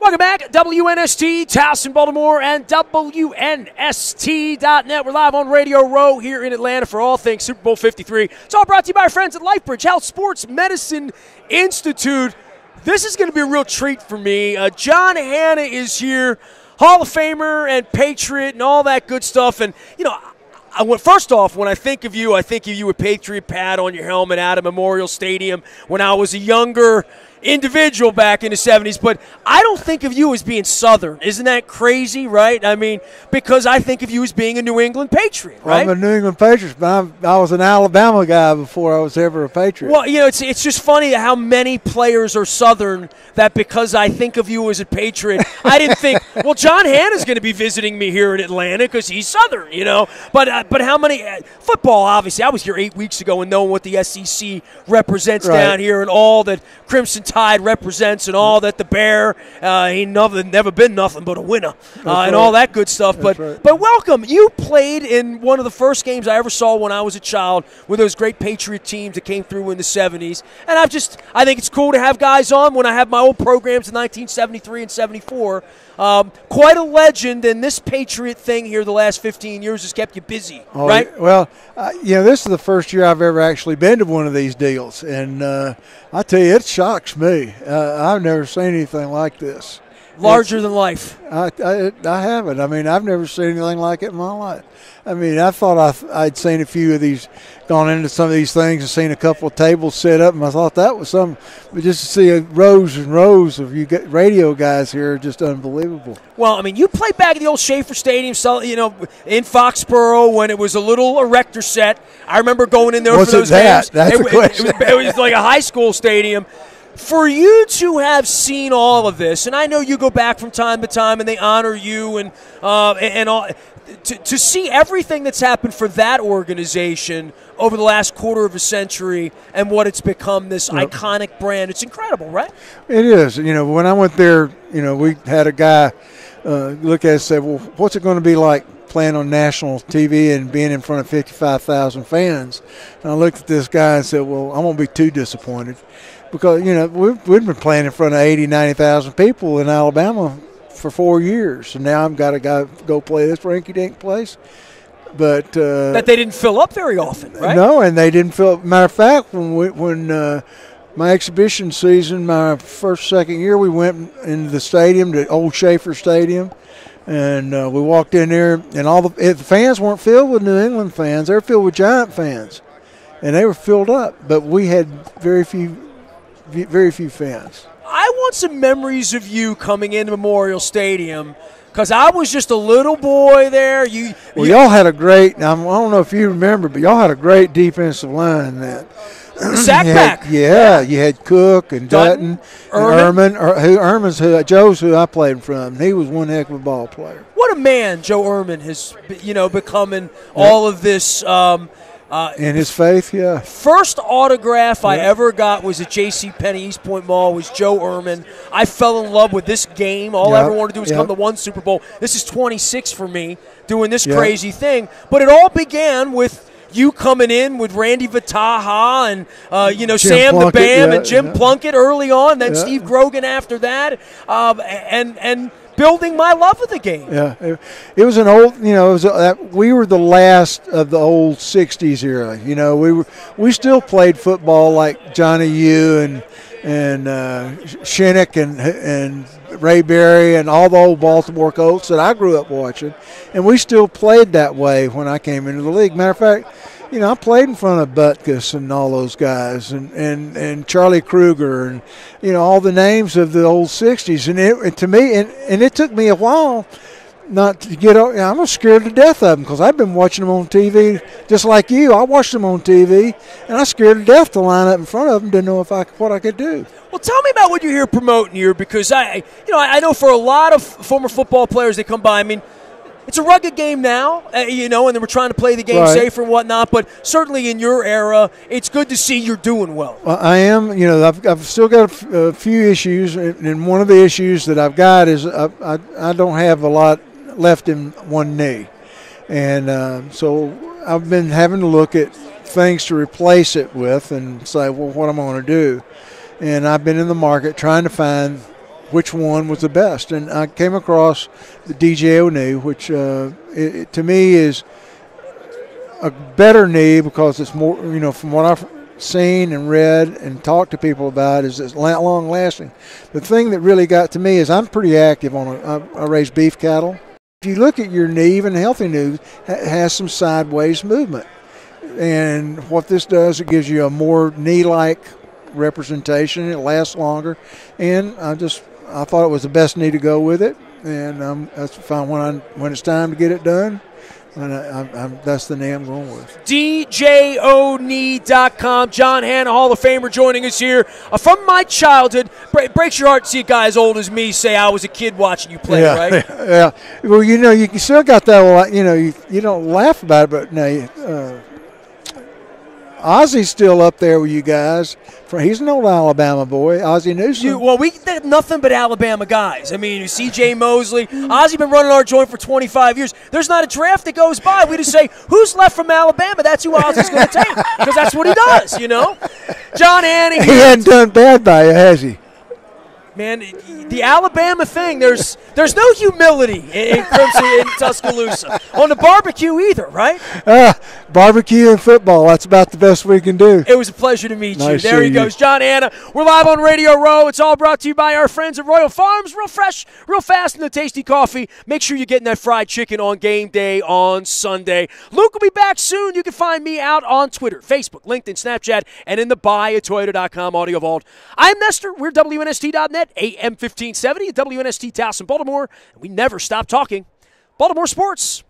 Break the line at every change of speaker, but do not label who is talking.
Welcome back. WNST, Towson, Baltimore, and WNST.net. We're live on Radio Row here in Atlanta for all things Super Bowl 53. It's all brought to you by our friends at LifeBridge Health Sports Medicine Institute. This is going to be a real treat for me. John Hanna is here, Hall of Famer and Patriot and all that good stuff. And, you know, first off, when I think of you with Patriot Pat on your helmet out at Memorial Stadium when I was a younger individual back in the 70s, but I don't think of you as being Southern. Isn't that crazy, right? I mean, because I think of you as being a New England Patriot, right?
I'm a New England Patriot, but I was an Alabama guy before I was ever a Patriot.
Well, you know, it's just funny how many players are Southern that because I think of you as a Patriot, I didn't think, well, John Hanna's going to be visiting me here in Atlanta because he's Southern, you know. But how many football, obviously, I was here 8 weeks ago and knowing what the SEC represents down here and all that Crimson Tide represents and all that the Bear, he never been nothing but a winner and all that good stuff. But welcome. You played in one of the first games I ever saw when I was a child with those great Patriot teams that came through in the 70s. And I think it's cool to have guys on when I have my old programs in 1973 and 74. Quite a legend, and this Patriot thing here the last 15 years has kept you busy, right?
Well, you know, this is the first year I've ever actually been to one of these deals, and I tell you, it shocks me. I've never seen anything like this.
Larger than life.
I haven't. I mean, I've never seen anything like it in my life. I mean, I thought I'd seen a few of these, gone into some of these things and seen a couple of tables set up, and I thought that was something. But just to see rows and rows of radio guys here, just unbelievable.
Well, I mean, you played back at the old Schaefer Stadium, you know, in Foxborough when it was a little erector set. I remember going in there for those games.
That's the question.
It was like a high school stadium. For you to have seen all of this, and I know you go back from time to time and they honor you and all, to see everything that's happened for that organization over the last quarter of a century and what it's become, this iconic brand, it's incredible, right? It
is. You know, when I went there, you know, we had a guy look at us and say, well, what's it going to be like playing on national TV and being in front of 55,000 fans? And I looked at this guy and said, well, I won't be too disappointed. Because, you know, we've been playing in front of 80,000, 90,000 people in Alabama for 4 years. And now I've got to go play this rinky-dink place. But
that they didn't fill up very often, right?
No, and they didn't fill up. Matter of fact, when my exhibition season, my second year, we went into the stadium, the old Schaefer Stadium. And we walked in there, and all the fans weren't filled with New England fans. They were filled with Giant fans. And they were filled up. But we had very few fans.
I want some memories of you coming into Memorial Stadium because I was just a little boy there.
Y'all had a great, I don't know if you remember, but y'all had a great defensive line then.
Sackback.
You had Cook and Dutton and Ehrman's Joe's who I played from. He was one heck of a ball player.
What a man Joe Ehrman has, becoming all of this.
In his faith, yeah.
First autograph I ever got was at JCPenney East Point Mall, was Joe Ehrman. I fell in love with this game. All I ever wanted to do was come to one Super Bowl. This is 26 for me, doing this crazy thing. But it all began with you coming in with Randy Vitaha and, Sam
Plunkett,
the Bam and Jim Plunkett early on, then Steve Grogan after that, and building my love of the game.
Yeah, it was an old, we were the last of the old 60s era. You know, we still played football like Johnny U and Shinnick and Ray Berry and all the old Baltimore Colts that I grew up watching. And we still played that way when I came into the league. Matter of fact, I played in front of Butkus and all those guys and Charlie Kruger and, all the names of the old 60s. And it took me a while not to get – I was scared to death of them because I've been watching them on TV just like you. I watched them on TV, and I was scared to death to line up in front of them, didn't know what I could do. Well,
tell me about what you're here promoting here because I know for a lot of former football players that come by, I mean, it's a rugged game now, and then we're trying to play the game safer and whatnot, but certainly in your era, it's good to see you're doing well.
I am. I've still got a few issues, and one of the issues that I've got is I don't have a lot left in one knee. And so I've been having to look at things to replace it with and say, well, what am I going to do? And I've been in the market trying to find which one was the best. And I came across the DJO knee, which to me is a better knee because it's more, from what I've seen and read and talked to people about, is it's long lasting. The thing that really got to me is I'm pretty active on I raise beef cattle. If you look at your knee, even a healthy knee has some sideways movement. And what this does, it gives you a more knee-like representation. It lasts longer. And I thought it was the best knee to go with it. And that's fine when it's time to get it done. And that's the knee I'm going with. DJOknee.com. John Hanna, Hall of Famer, joining us here. From my childhood, breaks your heart to see a guy as old as me say I was a kid watching you play, right? Yeah. Well, you still got that, you don't laugh about it, but no, Ozzy's still up there with you guys. He's an old Alabama boy, Ozzie Newsome.
We got nothing but Alabama guys. I mean, C.J. Mosley. Ozzie been running our joint for 25 years. There's not a draft that goes by. We just say, who's left from Alabama? That's who Ozzie's going to take because that's what he does, John Hanna.
He hadn't done bad by you, has he?
Man, the Alabama thing, there's no humility in Crimson in Tuscaloosa. On the barbecue either, right?
Barbecue and football, that's about the best we can do.
It was a pleasure to meet you.
Nice
There he goes, John Hanna. We're live on Radio Row. It's all brought to you by our friends at Royal Farms. Real fresh, real fast, and the tasty coffee. Make sure you're getting that fried chicken on game day on Sunday. Luke will be back soon. You can find me out on Twitter, Facebook, LinkedIn, Snapchat, and in the buyatoyota.com audio vault. I'm Nestor. We're WNST.net. AM 1570 at WNST Towson, Baltimore. And we never stop talking Baltimore sports.